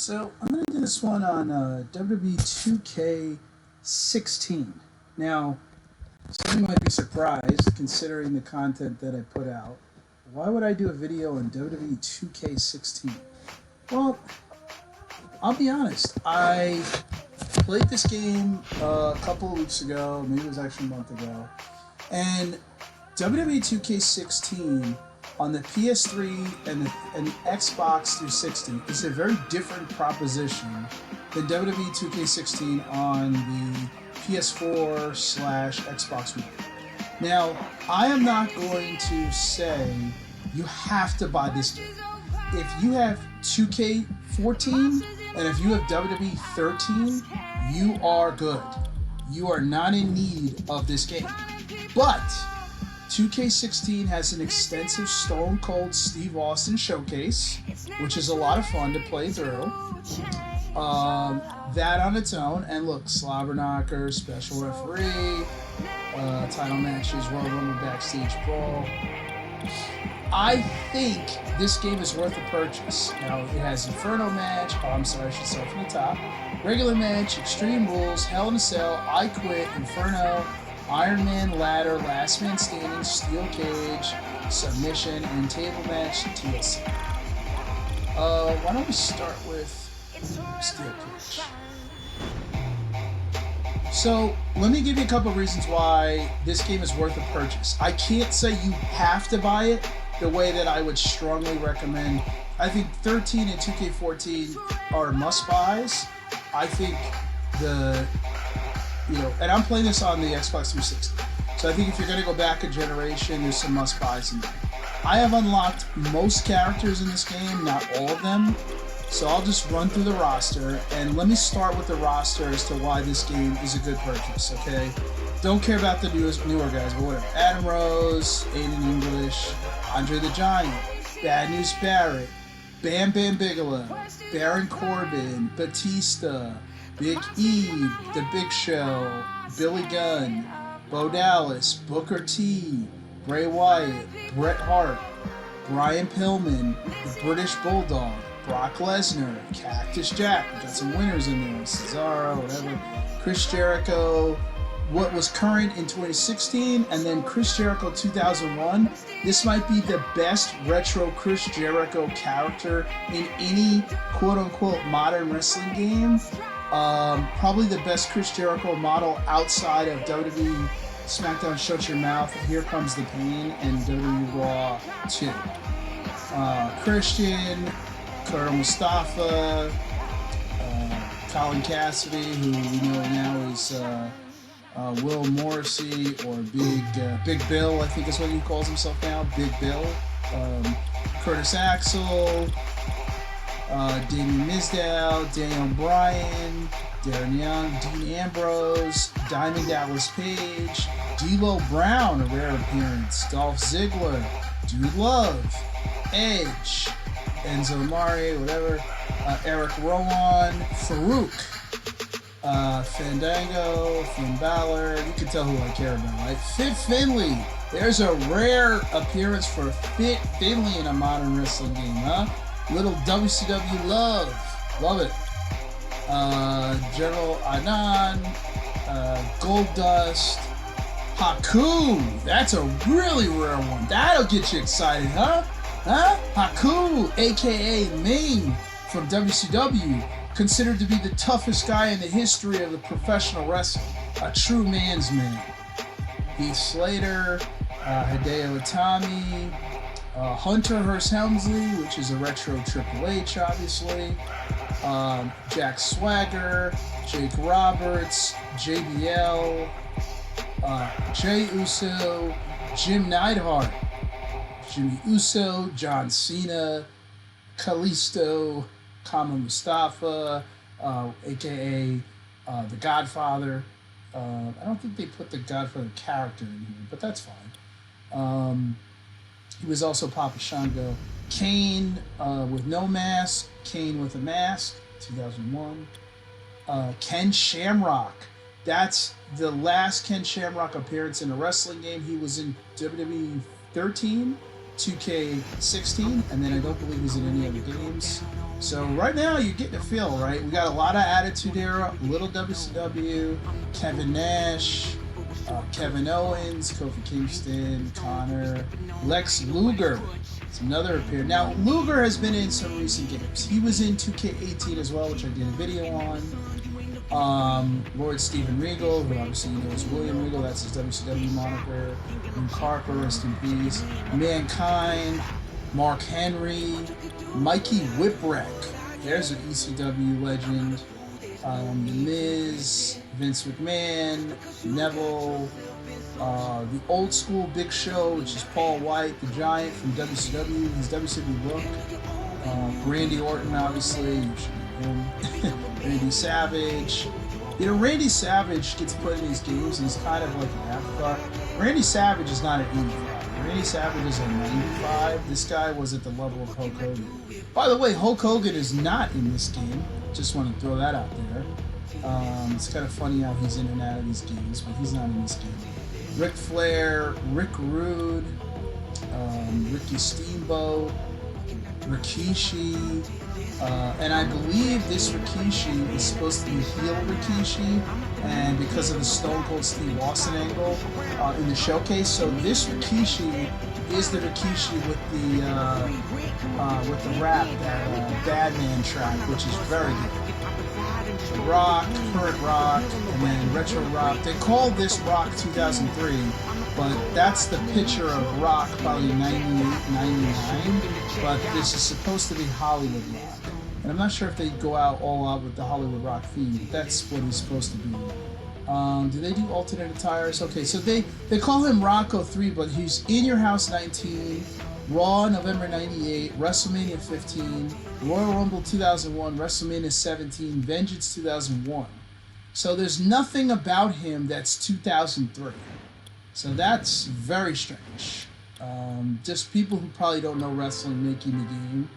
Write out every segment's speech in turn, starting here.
So I'm going to do this one on WWE 2K16. Now, some might be surprised considering the content that I put out. Why would I do a video on WWE 2K16? Well, I'll be honest. I played this game a couple of weeks ago. Maybe it was actually a month ago. And WWE 2K16 on the PS3 and the Xbox 360 is a very different proposition than WWE 2K16 on the PS4/Xbox One. Now, I am not going to say you have to buy this game. If you have 2K14 and if you have WWE 13, you are good. You are not in need of this game. But 2K16 has an extensive Stone Cold Steve Austin showcase, which is a lot of fun to play through. That on its own, and look, slobber knocker, special referee, title matches, Royal Rumble backstage brawl. I think this game is worth a purchase. Now, it has Inferno match, I should start from the top. Regular match, Extreme Rules, Hell in a Cell, I Quit, Inferno, Iron Man Ladder, Last Man Standing, Steel Cage, Submission, and Table Match, TLC. Why don't we start with Steel Cage? So, let me give you a couple of reasons why this game is worth a purchase. I can't say you have to buy it the way that I would strongly recommend. I think 13 and 2K14 are must-buys. I think and I'm playing this on the Xbox 360. So I think if you're going to go back a generation, there's some must-buys in there. I have unlocked most characters in this game, not all of them. So I'll just run through the roster, and let me start with the roster as to why this game is a good purchase, okay? Don't care about the newer guys, but whatever. Adam Rose, Aiden English, Andre the Giant, Bad News Barrett, Bam Bam Bigelow, Baron Corbin, Batista, Big E, The Big Show, Billy Gunn, Bo Dallas, Booker T, Bray Wyatt, Bret Hart, Brian Pillman, the British Bulldog, Brock Lesnar, Cactus Jack, we got some winners in there, Cesaro, whatever, Chris Jericho, what was current in 2016, and then Chris Jericho 2001. This might be the best retro Chris Jericho character in any quote-unquote modern wrestling game. Probably the best Chris Jericho model outside of WWE SmackDown Shut Your Mouth, Here Comes the Pain, and WWE Raw 2. Christian, Colonel Mustafa, Colin Cassidy, who we know now is Will Morrissey, or Big Bill, I think is what he calls himself now, Big Bill. Curtis Axel, Damien Mizdow, Daniel Bryan, Darren Young, Dean Ambrose, Diamond Dallas Page, D'Lo Brown, a rare appearance, Dolph Ziggler, Dude Love, Edge, Enzo Amore, whatever, Eric Rowan, Farouk, Fandango, Finn Balor, you can tell who I care about, right? Fit Finlay, there's a rare appearance for Fit Finlay in a modern wrestling game, huh? Little WCW love it. General Adnan, Goldust, Haku, that's a really rare one. That'll get you excited, huh? Haku, aka Ming from WCW, considered to be the toughest guy in the history of the professional wrestling, a true man's man. Heath Slater, Hideo Itami, Hunter Hearst Helmsley, which is a retro Triple H, obviously. Jack Swagger, Jake Roberts, JBL, Jey Uso, Jim Neidhart, Jimmy Uso, John Cena, Kalisto, Kama Mustafa, aka The Godfather. I don't think they put the Godfather character in here, but that's fine. He was also Papa Shango. Kane with no mask, Kane with a mask, 2001. Ken Shamrock. That's the last Ken Shamrock appearance in a wrestling game. He was in WWE 13, 2K16, and then I don't believe he's in any other games. So right now you're getting a feel, right? We got a lot of Attitude Era, little WCW, Kevin Nash, Kevin Owens, Kofi Kingston, Connor, Lex Luger. It's another appearance. Now, Luger has been in some recent games. He was in 2K18 as well, which I did a video on. Lord Steven Regal, who obviously you know is William Regal, that's his WCW moniker. Luke Harper, rest in peace. Mankind, Mark Henry, Mikey Whipwreck. There's an ECW legend. The Miz, Vince McMahon, Neville, the old school Big Show, which is Paul White, the Giant from WCW, his WCW look. Randy Orton, obviously, you should know him. Randy Savage. You know, Randy Savage gets put in these games and he's kind of like an afterthought. Randy Savage is not an 85. Randy Savage is a 95. This guy was at the level of Hulk Hogan. By the way, Hulk Hogan is not in this game. Just want to throw that out there. It's kind of funny how he's in and out of these games, but he's not in this game. Ric Flair, Rick Rude, Ricky Steamboat, Rikishi, and I believe this Rikishi is supposed to be heel Rikishi, and because of the Stone Cold Steve Austin angle in the showcase, so this Rikishi is the Rikishi with the rap, that Badman track, which is very good. Rock, Current Rock, and then Retro Rock. They call this Rock 2003, but that's the picture of Rock probably 98, 99, but this is supposed to be Hollywood Rock. And I'm not sure if they go all out with the Hollywood Rock theme, but that's what he's supposed to be. Do they do alternate attires? Okay, so they call him Rock 03, but he's In Your House 19, Raw November 98, WrestleMania 15, Royal Rumble 2001, WrestleMania 17, Vengeance 2001. So there's nothing about him that's 2003. So that's very strange. Just people who probably don't know wrestling making the game.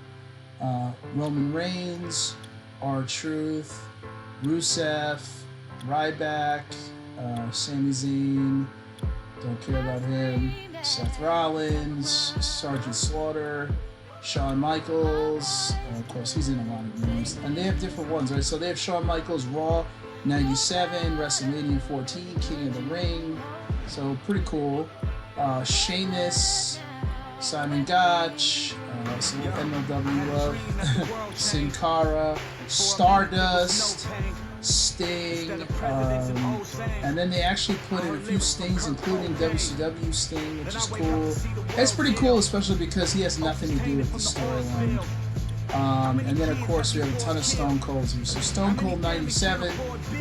Roman Reigns, R-Truth, Rusev, Ryback, Sami Zayn, don't care about him, Seth Rollins, Sergeant Slaughter, Shawn Michaels, of course he's in a lot of games, and they have different ones, right? So they have Shawn Michaels, Raw 97, WrestleMania 14, King of the Ring, so pretty cool. Sheamus, Simon Gotch, some MLW love, Sin Cara, Stardust, Sting, and then they actually put in a few Stings, including WCW Sting, which is cool. It's pretty cool, especially because he has nothing to do with the storyline. And then, of course, we have a ton of Stone Colds here. So Stone Cold 97,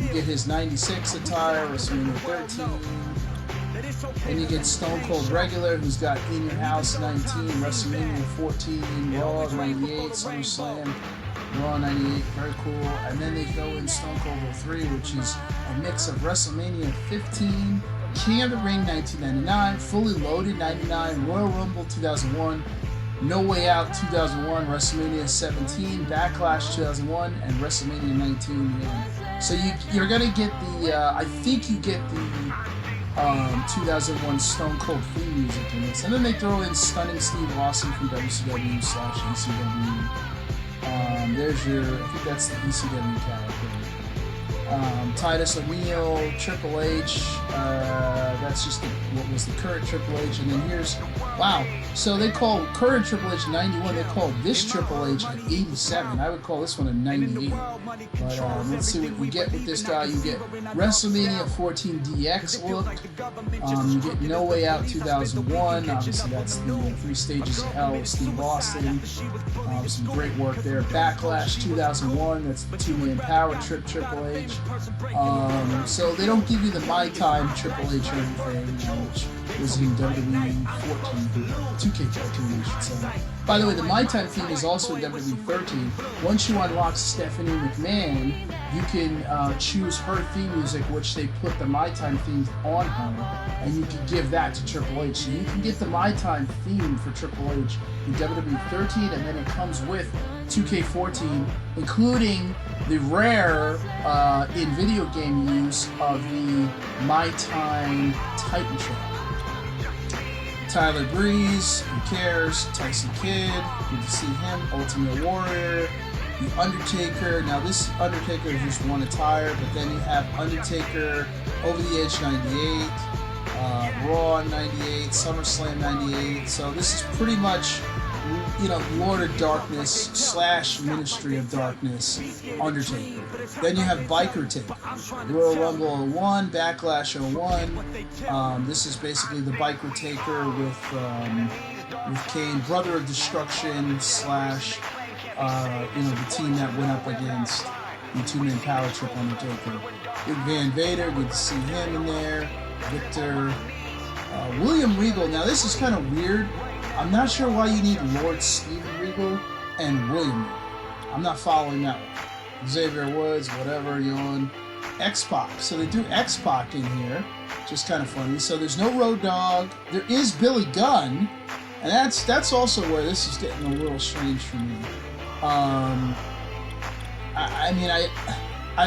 you get his 96 attire, WrestleMania 13. Then you get Stone Cold Regular, who's got In Your House 19, WrestleMania 14, Raw 98, SummerSlam, Raw 98, very cool. And then they throw in Stone Cold 03, which is a mix of WrestleMania 15, King of the Ring 1999, Fully Loaded 99, Royal Rumble 2001, No Way Out 2001, WrestleMania 17, Backlash 2001, and WrestleMania 19. Yeah. So you're going to get the, I think you get the 2001 Stone Cold theme music in this. And then they throw in Stunning Steve Austin from WCW/ECW. There's your, I think that's the ECW character. Titus O'Neil, Triple H, that's just what was the current Triple H, and then here's, wow, so they call current Triple H 91, they call this Triple H at 87, I would call this one a 98, but let's see what we get with this guy. You get WrestleMania 14 DX look, you get No Way Out 2001, obviously that's the 3 Stages of Hell with Steve Austin, some great work there. Backlash 2001, that's the 2-man power trip Triple H. So they don't give you the My Time Triple H or anything, which was in WWE 14, 2K14 I should say. By the way, the My Time theme is also in WWE 13. Once you unlock Stephanie McMahon, you can choose her theme music, which they put the My Time theme on her, and you can give that to Triple H. So you can get the My Time theme for Triple H in WWE 13, and then it comes with 2K14, including the rare in video game use of the My Time Titan Trap. Tyler Breeze, who cares? Tyson Kidd, good to see him. Ultimate Warrior, The Undertaker. Now this Undertaker is just one attire, but then you have Undertaker, Over the Edge 98, Raw 98, SummerSlam 98. So this is pretty much, you know, Lord of Darkness / Ministry of Darkness Undertaker. Then you have Biker Taker, Royal Rumble 01, Backlash 01. This is basically the Biker Taker with Kane, Brother of Destruction / the team that went up against the two-man power trip Undertaker. Big Van Vader, good to see him in there. Victor, William Regal. Now this is kind of weird. I'm not sure why you need Lord Steven Regal and William Regal. I'm not following that one. Xavier Woods, whatever, Yon. X-Pac. So they do X-Pac in here. Just kind of funny. So there's no Road Dogg. There is Billy Gunn. And that's also where this is getting a little strange for me. I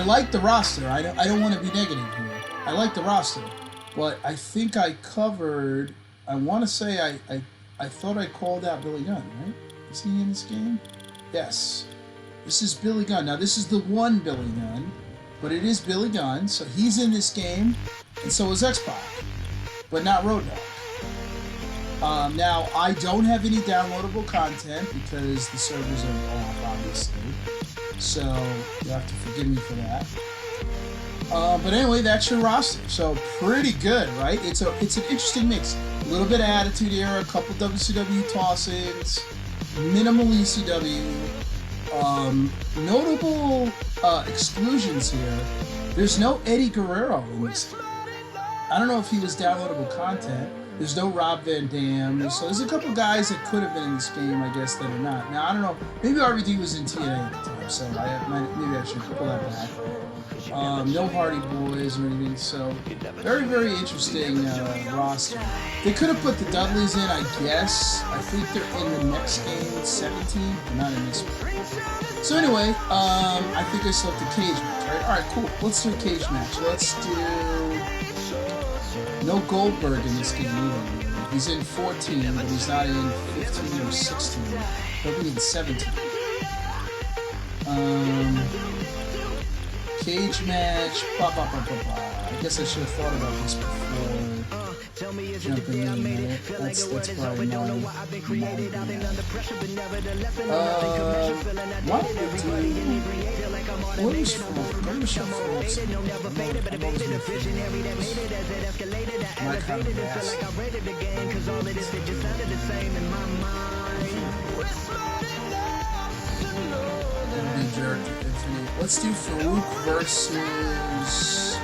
like the roster. I don't want to be negative here. I like the roster. But I think I covered... I want to say I thought I called out Billy Gunn, right? Is he in this game? Yes. This is Billy Gunn. Now, this is the one Billy Gunn, but it is Billy Gunn, so he's in this game, and so is X-Pac, but not Road Dogg. Now, I don't have any downloadable content because the servers are off, obviously, so you have to forgive me for that. But anyway, that's your roster. So pretty good, right? It's an interesting mix. A little bit of Attitude Era, a couple WCW toss-ins, minimal ECW. Notable exclusions here. There's no Eddie Guerrero in this game. I don't know if he was downloadable content. There's no Rob Van Dam. So there's a couple guys that could have been in this game, I guess, that are not. Now, I don't know. Maybe RVD was in TNA at the time, so maybe I should pull that back. No Hardy Boys or anything, so very, very interesting roster. They could have put the Dudleys in, I guess. I think they're in the next game, 17, but not in this one. So anyway, I think I selected the cage match, right? Alright, cool. Let's do a cage match. Let's do... No Goldberg in this game either. He's in 14, but he's not in 15 or 16. He'll be in 17. Cage match, I guess I should have thought about this before jumping in, right? That's probably my why did I do Let's do Farouk versus...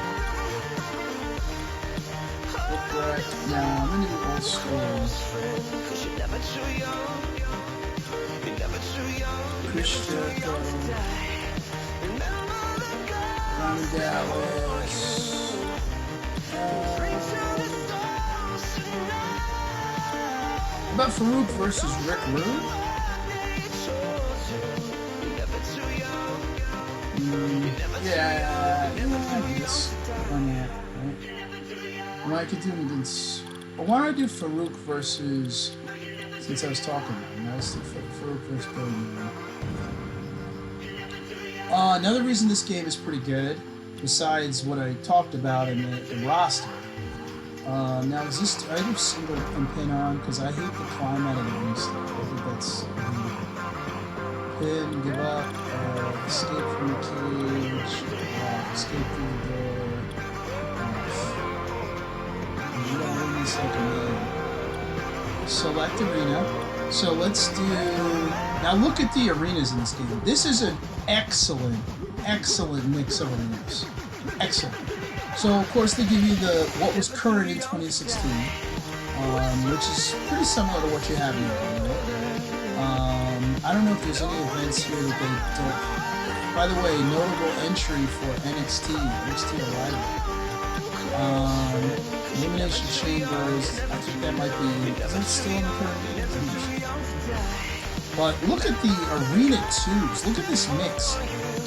Nah, I'm gonna do old school. Chris Jericho. Ronnie Dallas. How about Farouk versus Rick Rude? Yeah, I guess. Well, I could do him against... Well, why don't I do Farouk versus... Since I was talking about him, let's do Farouk versus Billy Gunn. Another reason this game is pretty good, besides what I talked about in the roster. Now, is this... I do single and pin on, because I hate the climb out of the ring stuff. I think that's... Pin, give up, escape from the cage, escape through the door. You don't win this like a man. Select arena. So let's do... Now look at the arenas in this game. This is an excellent mix of arenas. Excellent. So of course they give you what was current in 2016, which is pretty similar to what you have now. I don't know if there's any events here that they don't. By the way, notable entry for NXT Alive. Elimination Chambers. I think that might be. Is that still in the current game? But look at the Arena 2s. Look at this mix.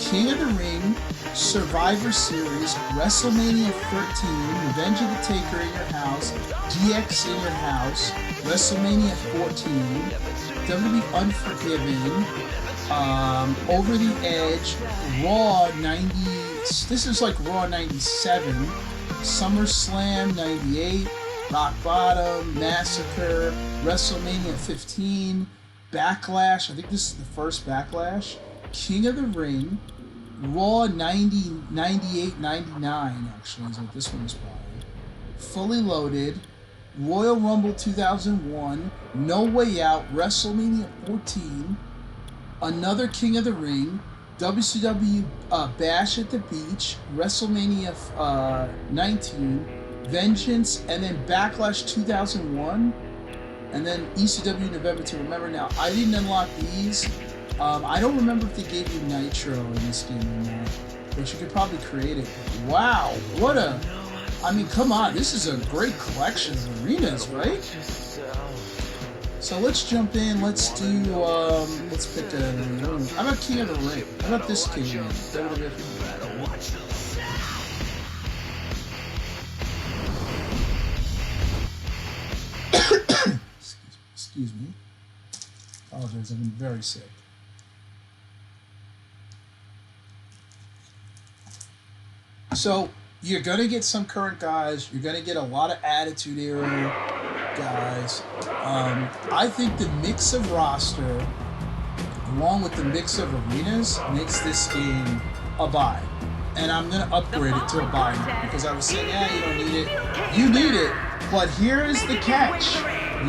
King of the Ring, Survivor Series, WrestleMania 13, Revenge of the Taker in your house, DX in your house, WrestleMania 14, WWE Unforgiven, Over the Edge, Raw 90, this is like Raw 97, SummerSlam 98, Rock Bottom, Massacre, WrestleMania 15, Backlash, I think this is the first Backlash, King of the Ring, Raw 90, 98, 99 actually is what this one was probably, Fully Loaded, Royal Rumble 2001, No Way Out, WrestleMania 14, another King of the Ring, WCW Bash at the Beach, WrestleMania 19, Vengeance, and then Backlash 2001, and then ECW November to Remember. Now, I didn't unlock these. I don't remember if they gave you Nitro in this game or not, but you could probably create it. Wow, what a... I mean, come on, this is a great collection of arenas, right? So let's jump in, let's do, let's pick a... How about King of the Ring? How about this King of the Ring? Excuse me. Apologize, I've been very sick. So, you're going to get some current guys. You're going to get a lot of Attitude Era guys. I think the mix of roster, along with the mix of arenas, makes this game a buy. And I'm going to upgrade it to a buy now, because I was saying, yeah, you don't need it. You need it, but here is the catch.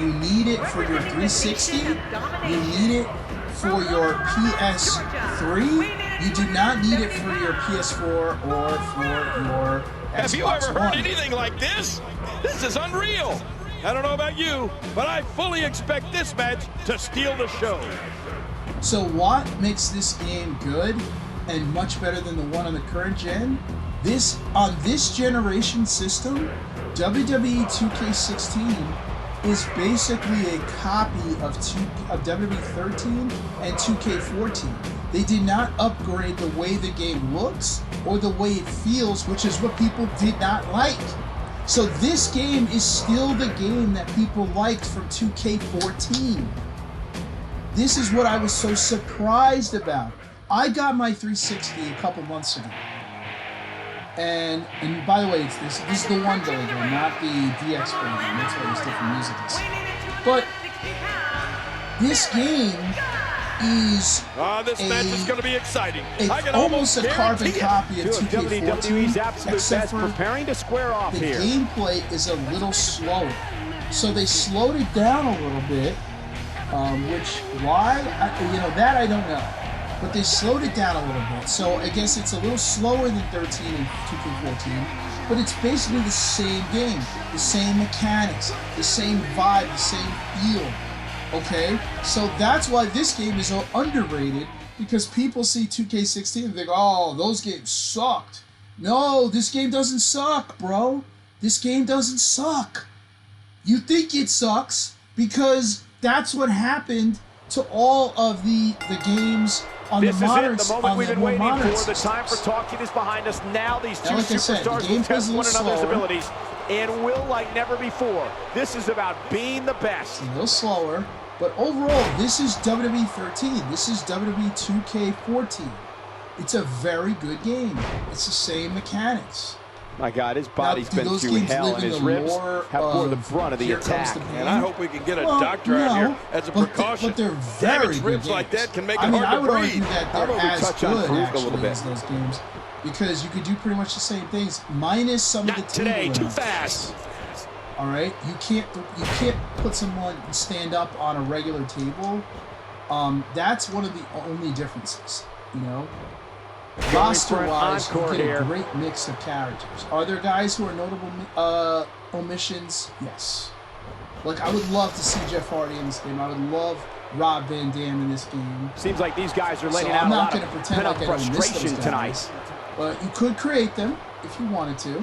You need it for your 360. You need it for your PS3. You do not need it for your PS4 or for your Xbox Have you ever heard One. anything like this? This is unreal. I don't know about you, but I fully expect this match to steal the show. So what makes this game good and much better than the one on the current gen? This on this generation system, WWE 2K16 is basically a copy of WWE 13 and 2K14. They did not upgrade the way the game looks or the way it feels, which is what people did not like. So this game is still the game that people liked from 2K14. This is what I was so surprised about. I got my 360 a couple months ago. And by the way, it's this is the one Billy game, not the DX Billy game. That's why there's different music. But this game is this match is going to be exciting. It's almost a carbon copy of 2K14, except for preparing to square off the here. gameplay is a little slower. So they slowed it down a little bit, which why? That I don't know. But they slowed it down a little bit. So I guess it's a little slower than 13 and 2K14, but it's basically the same game, the same mechanics, the same vibe, the same feel. Okay? So that's why this game is so underrated, because people see 2K16 and think, oh, those games sucked. No, this game doesn't suck, bro. This game doesn't suck. You think it sucks because that's what happened to all of the games on this the modern, is it, the moment we've been waiting for. The systems. time for talking is behind us. Now these two Like I said, the superstars will test one another's slower. abilities and will like never before. This is about being the best. It's a little slower, but overall, this is WWE 13. This is WWE 2K14. It's a very good game. It's the same mechanics. My God, his body's Now, been through hell, and his ribs have bore the brunt of the attack. And I hope we can get a doctor out here as a precaution. But they're very Damaged good ribs games. like that can make I it mean, hard I would to argue breathe. that How they're about we as touch on good, Farouk a actually, little bit? as those games, because you could do pretty much the same things, minus some of the Not today, table too elements. fast. All right, you can't put someone stand up on a regular table. That's one of the only differences, you know. Roster-wise, you get a great mix of characters. Are there guys who are notable omissions? Yes. Like, I would love to see Jeff Hardy in this game. I would love Rob Van Dam in this game. Seems like these guys are letting So out I'm a not lot going to of pretend like pent-up I don't miss frustration those tonight. guys. But you could create them if you wanted to.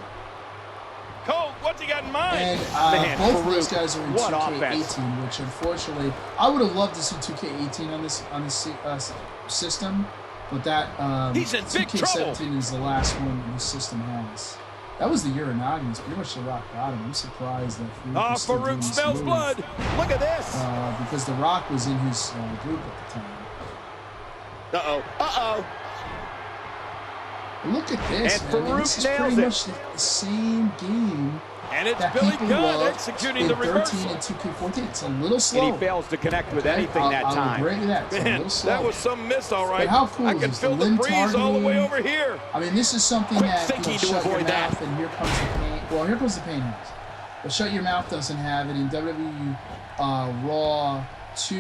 Cole, what What's he got in mind? And both of those guys are in 2K18, which unfortunately I would have loved to see 2K18 on this system, but that He's in big 2K17 trouble. is the last one the system has. That was the Uranagi. It's pretty much the rock bottom. I'm surprised that Farouk is still doing Farouk this smells move, blood. Look at this. because the Rock was in his group at the time. Uh-oh. Look at this, And man. Farouk This is nails pretty it. much the same game And it's that Billy people Gunn loved executing in the 13 reversal. and 2K14. It's a little slow. And he fails to connect with anything that I'll time. agree with that. It's a Man, little slow. that was some miss, all right. But how cool I is can this? feel The the limb breeze all the way targeting. over here. I mean, this is something Quick that thinking to shut your avoid that. mouth and here comes the pain. Well, here comes the pain house. But shut your mouth doesn't have it in WWE Raw 2,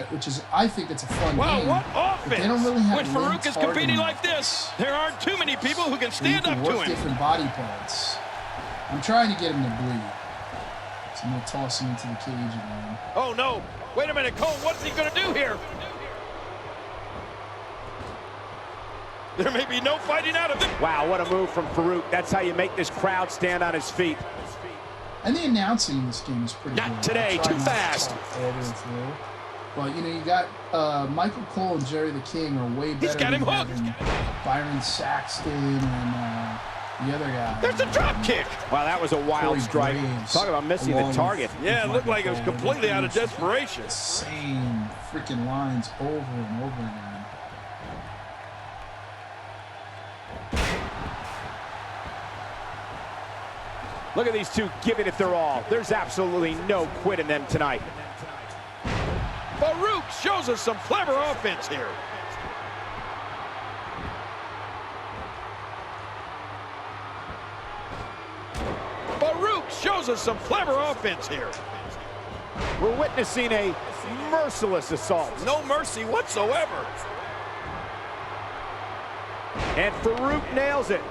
which is I think it's a fun Wow, game. what But they offense! don't really have When limb Farouk is competing targeting. like this, there aren't too many people who can So you stand can up work to him. different body parts. I'm trying to get him to bleed. So I'm going to toss him into the cage again. Oh, no. Wait a minute, Cole. What's he going to do here? There may be no fighting out of this. Wow, what a move from Farouk. That's how you make this crowd stand on his feet. And the announcing in this game is pretty good. Not today, I try too not to fast. talk further and through. But, you know, you got Michael Cole and Jerry the King are way better got than him hooked. having Byron Saxton and the other guy. There's a drop kick. Wow, that was a wild Corey strike. Graves, Talk about missing the along with- target. Yeah, it looked like it was Michael Cole. completely out of They used desperation. the same freaking lines over and over again. Look at these two giving it their all. There's absolutely no quit in them tonight. Farouk shows us some clever offense here. Farouk shows us some clever offense here. We're witnessing a merciless assault. No mercy whatsoever. And Farouk nails it.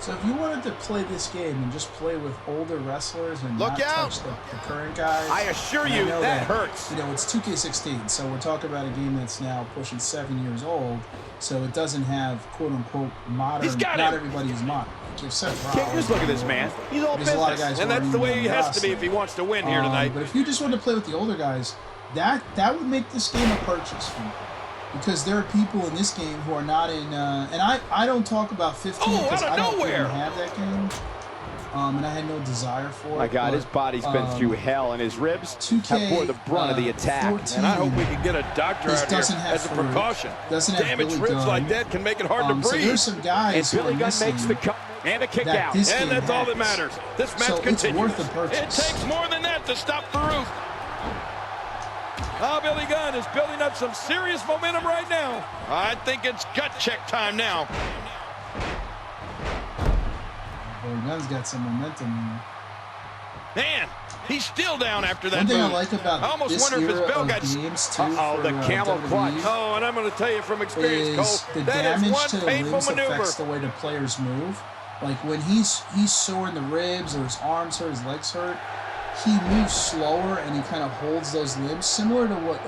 So if you wanted to play this game and just play with older wrestlers and Look not out. touch the current guys, I assure and you, know that hurts. You know, it's 2K16, so we're talking about a game that's now pushing 7 years old, so it doesn't have quote-unquote modern. He's got not him. everybody is modern. Like you've said, Can't just look at this man. He's all There's a lot of business. guys And who aren't that's the even way he on the has to be if he roster. wants to win here tonight. But if you just want to play with the older guys, that would make this game a purchase for me. Because there are people in this game who are not in, and I don't talk about 15 Oh, because out of I don't nowhere. even have that game, and I had no desire for it. My God, but, his body's been through hell, and his ribs 2K, have bore the brunt of the attack. 14, And I hope we can get a doctor This out here doesn't have as a Farouk. precaution. Doesn't have Damaged Billy ribs Gunn. like that can make it hard to So breathe. there's some And guys who are Billy Gunn missing makes the cut and a kick that out. this And game that's all that has. matters. This match So it's continues. worth the purchase. It takes more than that to stop Farouk. Oh, Billy Gunn is building up some serious momentum right now. I think it's gut check time now. Billy Gunn's got some momentum. Man, he's still down after that One thing move. I like about I almost this wonder if his era bell of got... games too Uh-oh, for, the camel WWE clutch. Oh, and I'm going to tell you from experience, is Cole, the that is damage one to the painful limbs maneuver. affects the way the players move. Like when he's sore in the ribs or his arms hurt, his legs hurt, he moves slower and he kind of holds those limbs, similar to what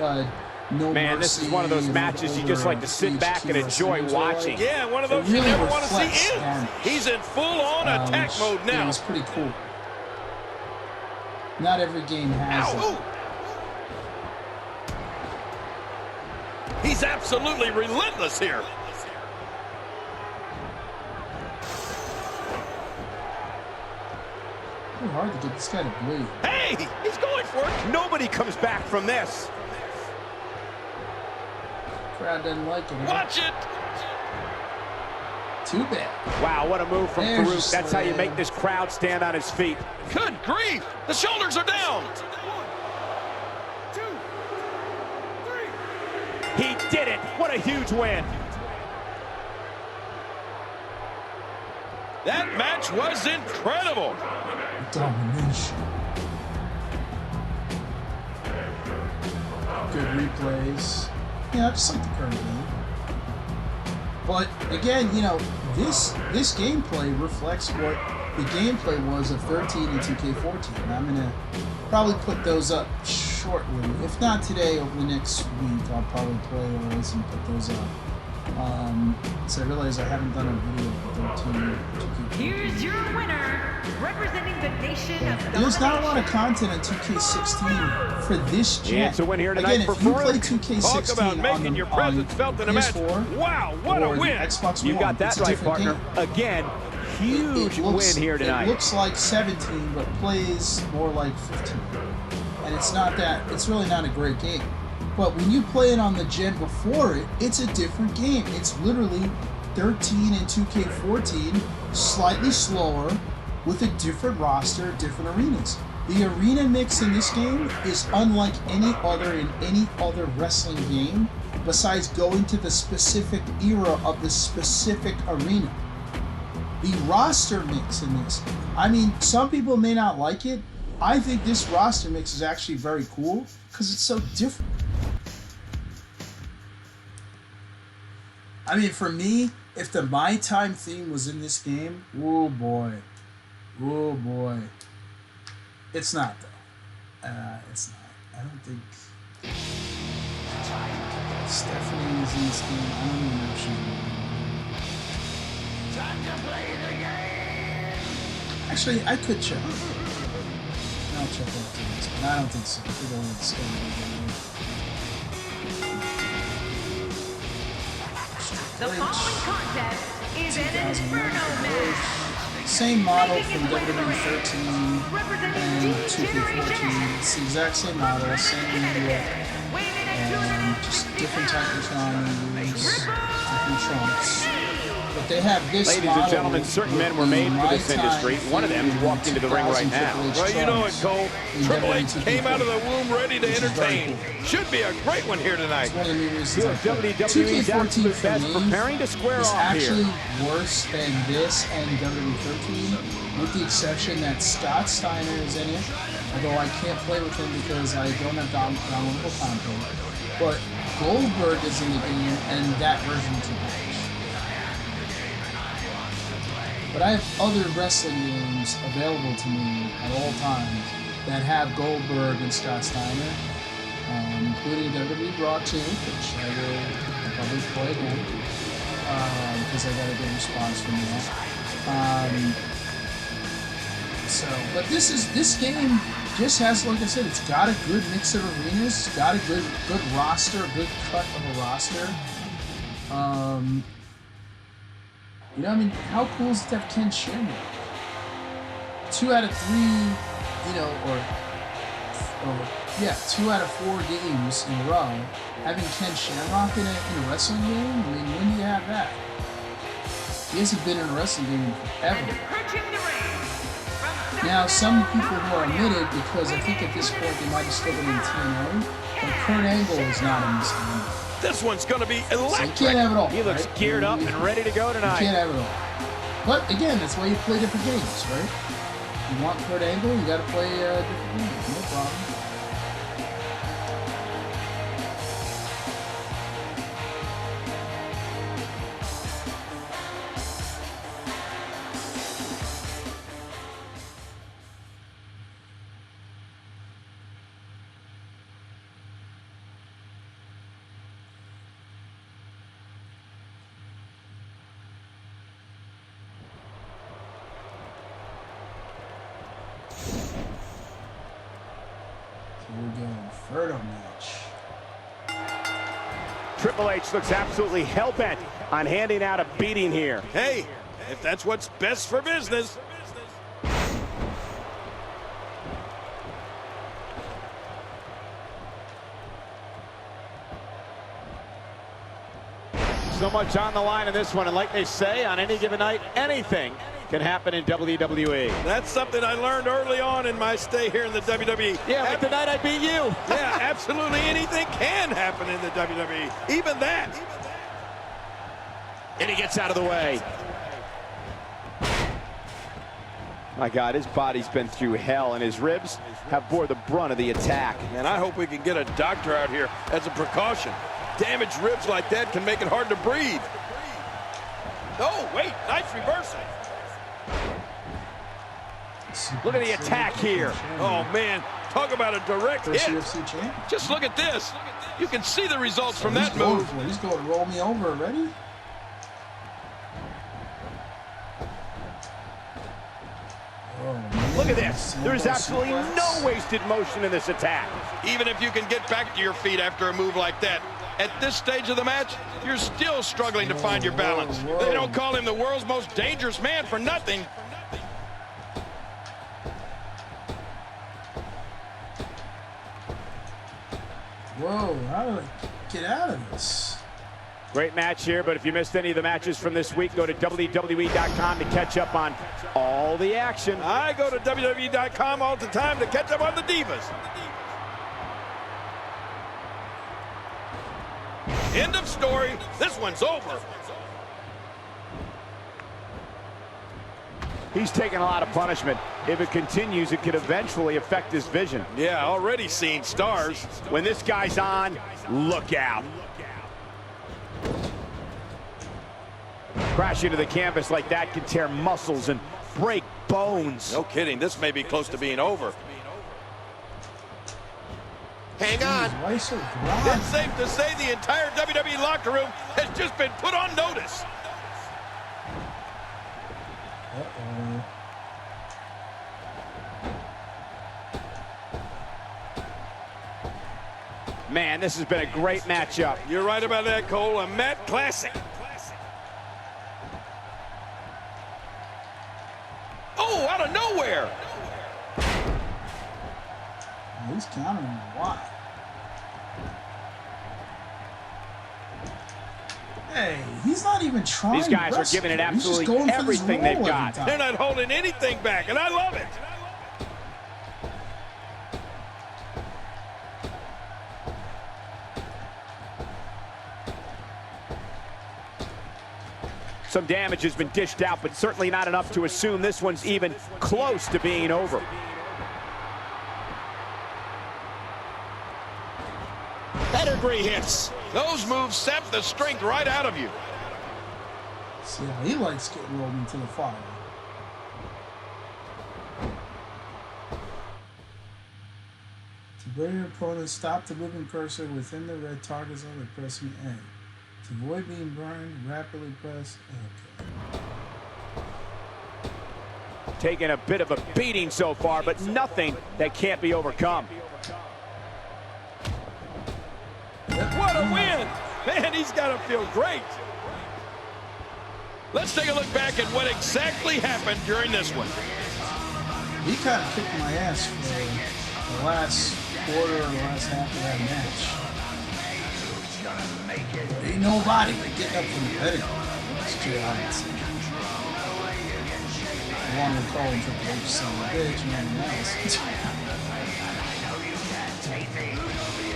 No Man, this is Mercy one of those and matches you older just like to sit back and HQ enjoy wrestlers are like. watching. Yeah, one of It those you really never want to see reflects end. damage. He's in full-on attack which, mode you know, now. It's pretty cool. Not every game has Ow! it. He's absolutely relentless here. Pretty hard to get this guy to bleed. Hey, he's going for it. Nobody comes back from this. Crowd doesn't like it. Huh? Watch it. Too bad. Wow, what a move from There's Farouk. your That's how you slam. make this crowd stand on his feet. Good grief. The shoulders are down. He did it. What a huge win. That match was incredible. Domination. Good replays. Yeah, I just like the current game. But again, you know, this gameplay reflects what the gameplay was of 13 and 2K14. And I'm gonna probably put those up shortly. If not today, over the next week, I'll probably play those and put those up. So I realize I haven't done a video of 13. Here's your winner, representing the nation of There's not a lot of content in 2K16 for this gen. It's a win here tonight. Again, if you play 2K16 Talk about making on your the, presence felt in a match. PS4 Wow, what a or the win! Xbox You One, got that it's a right, different partner. game. Again, huge win here tonight. It looks like 17, but plays more like 15. And it's not that. It's really not a great game. But when you play it on the gen before it, it's a different game. It's literally 13 and 2K14, slightly slower, with a different roster, different arenas. The arena mix in this game is unlike any other in any other wrestling game, besides going to the specific era of the specific arena. The roster mix in this, I mean, some people may not like it. I think this roster mix is actually very cool because it's so different. I mean, for me, if the My Time theme was in this game, oh boy. Oh boy. It's not, though. It's not. I don't think Stephanie is in this game. I don't even know if she's in it. Time to play the game! Actually, I could check. I'll check out this, but I don't think so. I think I'll discover The following contest is an Inferno match. Same model from WWE 13 and 2K14. It's the exact same model, same look, and just different type of moves, different trunks. But they have this Ladies model. and gentlemen, certain men were made for this industry. One of them is walking into the ring right now. Well, you know it, Cole. Triple H came out of the womb ready to entertain. Should be a great one here tonight. WWE's absolute best preparing to square off actually here. worse than this and WWE 13, with the exception that Scott Steiner is in it. Although I can't play with him because I don't have downloadable content. But Goldberg is in the game, and that version is better. But I have other wrestling games available to me at all times that have Goldberg and Scott Steiner, including WWE Raw 2, which I will probably play again, because I got a good response from that. But this game just has, like I said, it's got a good mix of arenas, it's got a good roster, a good cut of a roster. You know, I mean, how cool is it to have Ken Shamrock? 2 out of 3, you know, or 2 out of 4 games in a row, having Ken Shamrock in a wrestling game. I mean, when do you have that? He hasn't been in a wrestling game forever. Now, some people who are omitted because I think at this point they might have still been in TNA, but Kurt Angle is not in this game. This one's going to be electric. So you can't have it all. He looks geared up and ready to go tonight. You can't have it all. But again, that's why you play different games, right? You want Kurt Angle, you got to play different games. No problem. Here we go, Inferno match. Triple H looks absolutely hell-bent on handing out a beating here. Hey, if that's what's best for business. So much on the line in this one, and like they say, on any given night, anything can happen in WWE. That's something I learned early on in my stay here in the WWE. Yeah, like the night I beat you. Yeah, absolutely anything can happen in the WWE. Even that. And he gets out of the way. My God, his body's been through hell, and his ribs have bore the brunt of the attack. And I hope we can get a doctor out here as a precaution. Damaged ribs like that can make it hard to breathe. Oh, wait, nice reversal. Look at the attack here. Oh, man, Talk about a direct First hit. UFC champ. Just look at this. You can see the results from He's that going move. for it. He's going to roll me over already. Oh, man. Look at this. There is Elbow absolutely suplex. no wasted motion in this attack. Even if you can get back to your feet after a move like that, at this stage of the match, you're still struggling to find your balance. Whoa. They don't call him the world's most dangerous man for nothing. Whoa, how do I get out of this? Great match here, but if you missed any of the matches from this week, go to WWE.com to catch up on all the action. I go to WWE.com all the time to catch up on the Divas. End of story. This one's over. He's taking a lot of punishment. If it continues, it could eventually affect his vision. Yeah, already seen stars. When this guy's on, look out. Crashing to the canvas like that can tear muscles and break bones. No kidding. This may be close to being over. Hang on. Jeez, why so dry? It's safe to say the entire WWE locker room has just been put on notice. Uh-oh. Man, this has been a great matchup. You're right about that, Cole. A Matt classic. Oh, out of nowhere. He's countering a lot. Hey, he's not even trying. These guys to are giving it wrestle. He's just absolutely going for this everything roll they've every got. time. They're not holding anything back, and I love it. Some damage has been dished out, but certainly not enough to assume this one's even close to being over. Pedigree hits. Those moves sap the strength right out of you. See how he likes getting rolled into the fire. To bring your opponent, stop the moving cursor within the red target zone by pressing A. To avoid being burned, rapidly press. Okay. Taking a bit of a beating so far, but nothing that can't be overcome. What a win! Man, he's got to feel great. Let's take a look back at what exactly happened during this one. He kind of kicked my ass for the last quarter or the last half of that match. Ain't nobody getting up from the pedigree. It's too honest. I want to call him Triple H son of a bitch and everything else.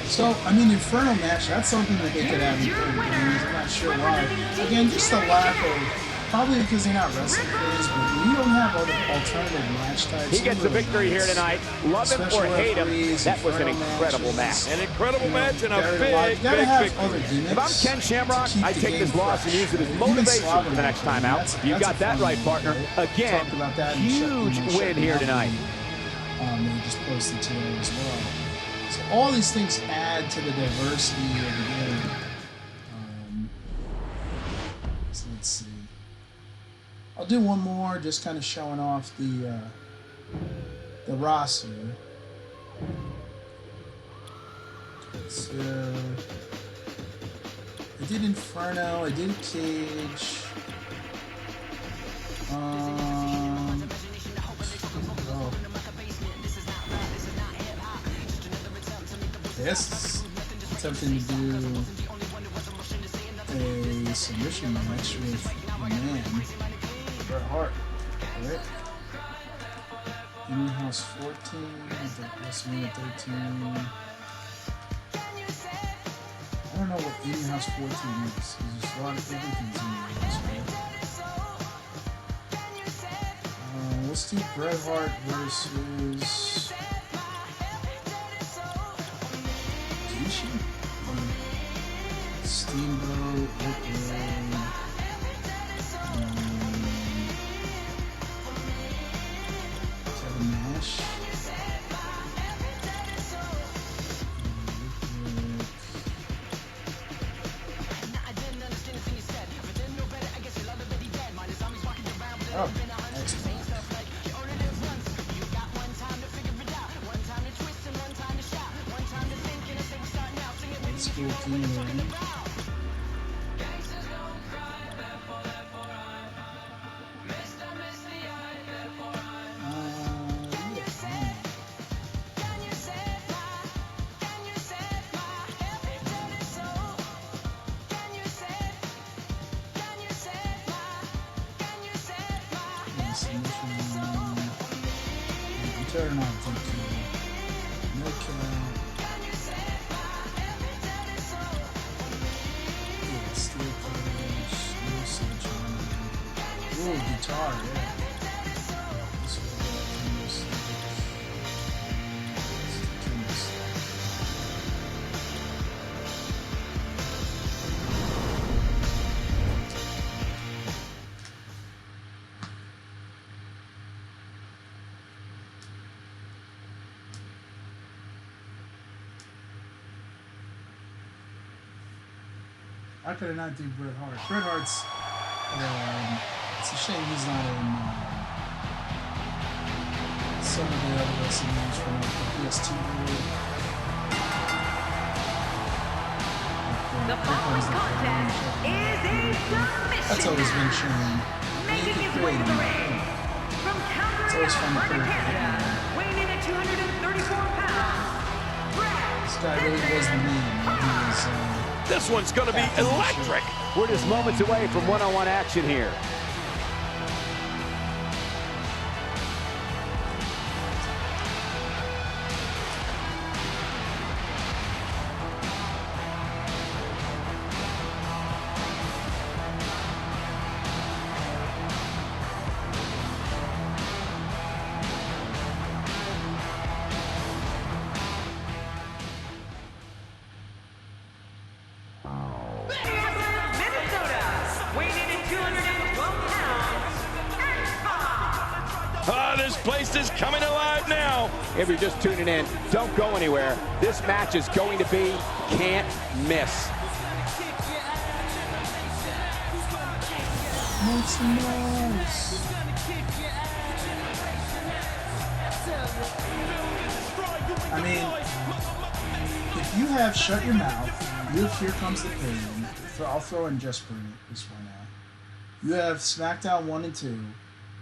So, I mean, Inferno match, that's something that they could have in 30 minutes. I'm not sure why. Again, just a lack of, probably because they're not wrestling fans, but when you don't have other alternative match types. He gets the victory here tonight. Love him or hate him, that was an incredible match. An incredible match and a big, you gotta big have victory. other gimmicks If I'm Ken Shamrock, to keep I the take game this loss and fresh. use it as Even motivation Slavic for the next time out. that's- You that's got a that fun right, one. partner. Again, Talked about that in huge win here tonight. They just posted today as well. So all these things add to the diversity of the game. So let's see. I'll do one more, just kind of showing off the roster. So I did Inferno, I did Cage. Oh. Yes, attempting to do a submission match with my man, Bret Hart. Right? In House 14, WrestleMania 13. I don't know what In House 14 is. There's a lot of everything's in there. Let's do Bret Hart versus Steamboat, Rick Rude, Kevin Nash. Oh, excellent. School team. Turn on DQ. No count. Steel cage, no sunshine. Ooh, guitar, yeah. This one, How could I not do Bret Hart? Bret Hart's, it's a shame he's not in some of the other wrestling moves from like the PS2 period. The following contest is a submission That's always been shown. making his way to the ring. From Calgary, Alberta, Canada, weighing in at 234 pounds, This guy really was the man. He was, This one's going to be electric. We're just moments away from one-on-one action here. This place is coming alive now. If you're just tuning in, don't go anywhere. This match is going to be can't miss. I mean, if you have Shut Your Mouth, you have Here Comes the Pain, I'll throw in Just Bring It this one now. You have SmackDown 1 and 2.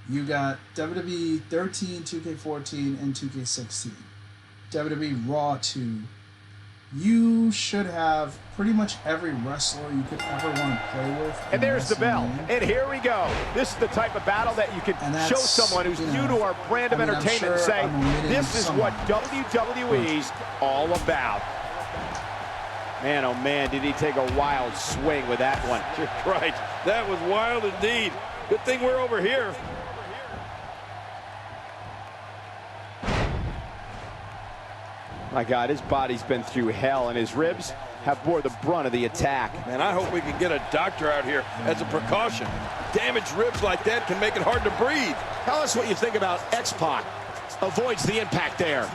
You got WWE 13, 2K14, and 2K16. WWE Raw 2. You should have pretty much every wrestler you could ever want to play with. And there's the bell. And here we go. This is the type of battle that you can show someone who's new to our brand of entertainment and say, this is what WWE's all about. Man, oh man, did he take a wild swing with that one. You're right. That was wild indeed. Good thing we're over here. My God, his body's been through hell, and his ribs have bore the brunt of the attack. And I hope we can get a doctor out here as a precaution. Damaged ribs like that can make it hard to breathe. Tell us what you think about X-Pac. Avoids the impact there.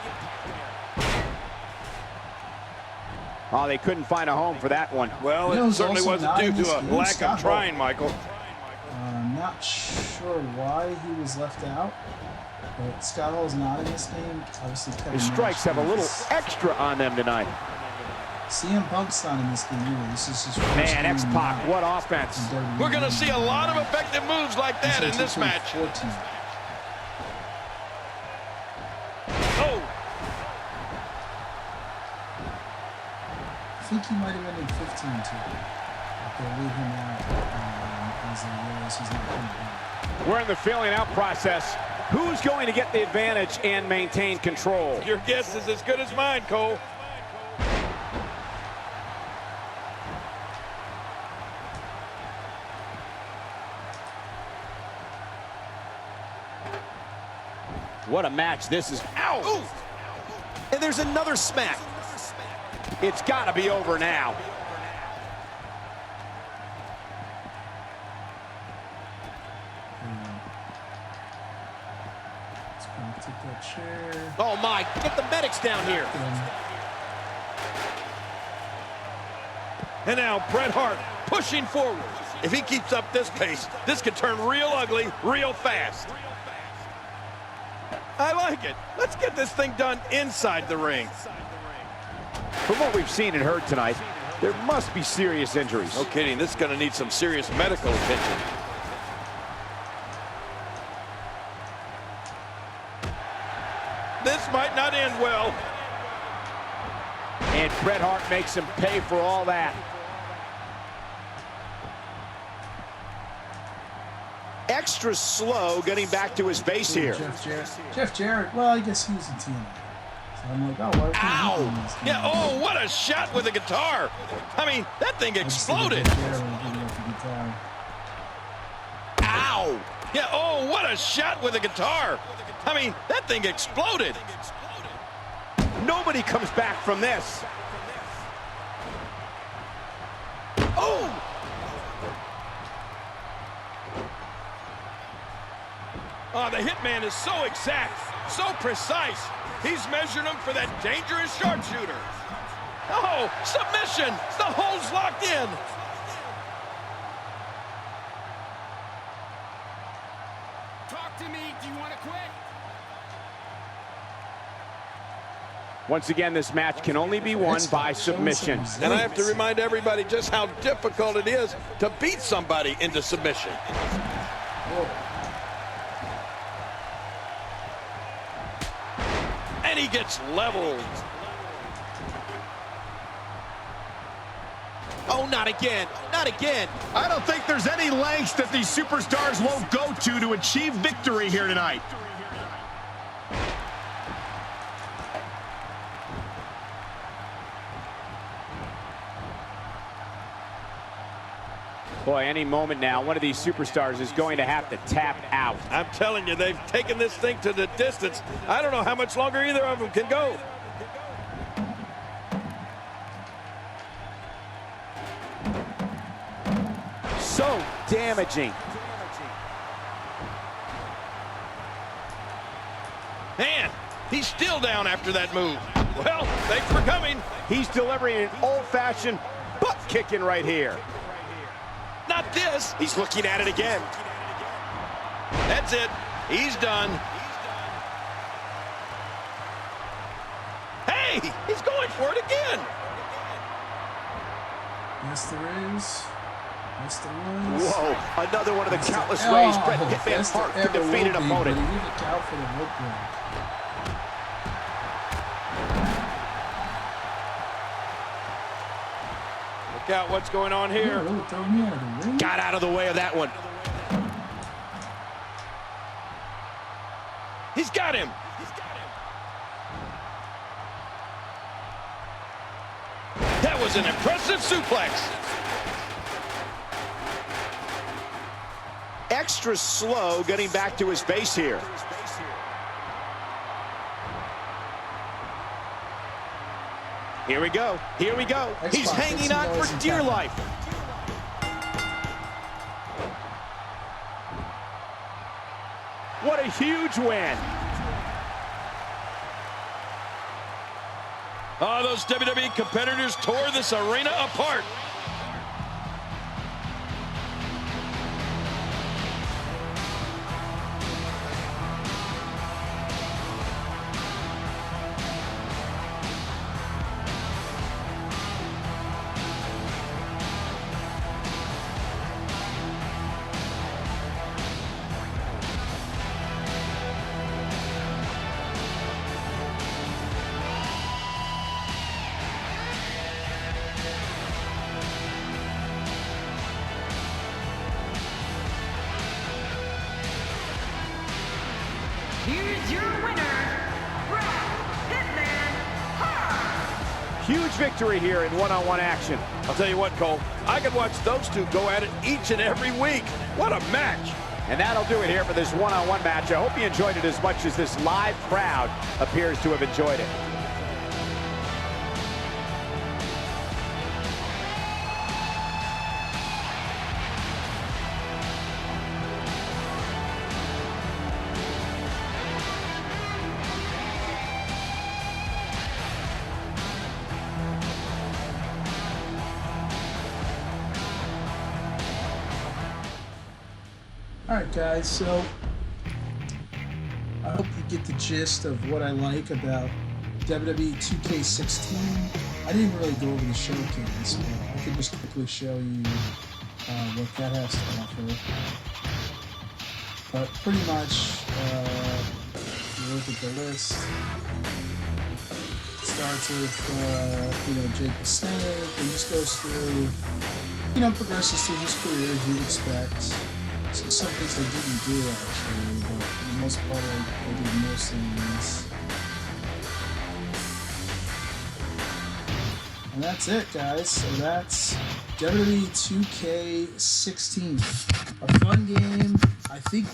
Oh, they couldn't find a home for that one. Well, it certainly wasn't due to a lack of trying, Michael. Not sure why he was left out. But Scott Hall's not in this game. Obviously, His strikes have a little extra on them tonight. CM Punk's not in this game either. This is his first Man, game X-Pac, what offense. We're going to see a lot of effective moves like that in this match. 14. Oh! I think he might have been in 15 too. But they'll leave him out as they realize he's not coming back. We're in the filling out process. Who's going to get the advantage and maintain control? Your guess is as good as mine, Cole. What a match this is. Ow! Ooh. And there's another smack. It's got to be over now. Take that chair. Oh my, get the medics down here. And now Bret Hart pushing forward. If he keeps up this pace, this could turn real ugly real fast. I like it. Let's get this thing done inside the ring. From what we've seen and heard tonight, there must be serious injuries. No kidding, this is going to need some serious medical attention. This might not end well. And Bret Hart makes him pay for all that. Extra slow getting back to his base here. Jeff Jarrett, well, I guess he was in TNA. So I'm like, oh, what? Ow! Yeah, oh, what a shot with a guitar. I mean, that thing exploded. Ow! Yeah, oh, what a shot with a guitar. I mean, that thing exploded. Nobody comes back from this. Oh! Oh, the Hitman is so exact, so precise. He's measuring him for that dangerous sharpshooter. Oh, submission! The hole's locked in. Talk to me. Do you want to quit? Once again, this match can only be won by submission. And I have to remind everybody just how difficult it is to beat somebody into submission. And he gets leveled. Oh, not again. Not again. I don't think there's any lengths that these superstars won't go to achieve victory here tonight. Boy, any moment now, one of these superstars is going to have to tap out. I'm telling you, they've taken this thing to the distance. I don't know how much longer either of them can go. So damaging. Man, he's still down after that move. Well, thanks for coming. He's delivering an old-fashioned butt kicking right here. Not this. He's looking at it again. That's it. He's done. Hey, he's going for it again. Yes, there is. Yes, there is. Whoa, another one of the countless ways Bret Hitman Hart could defeat an opponent. Look out for the rope break. Look out what's going on here. Really throw me out of the ring? Got out of the way of that one. He's got him. That was an impressive suplex. Extra slow getting back to his base here. Here we go. Here we go. He's hanging on for dear life. What a huge win. Oh, those WWE competitors tore this arena apart. Here's your winner, Bret Hitman Hart. Huge victory here in one-on-one action. I'll tell you what, Cole, I could watch those two go at it each and every week. What a match. And that'll do it here for this one-on-one match. I hope you enjoyed it as much as this live crowd appears to have enjoyed it. Alright guys, so I hope you get the gist of what I like about WWE 2K16. I didn't really go over the showcase, but I could just quickly show you what that has to offer. But pretty much, if you look at the list, it starts with, Jake the Snake, and just goes through, progresses through his career as you'd expect. So some things they didn't do, actually, but for the most part, they did most things. And that's it, guys. So that's WWE 2K16. A fun game. I think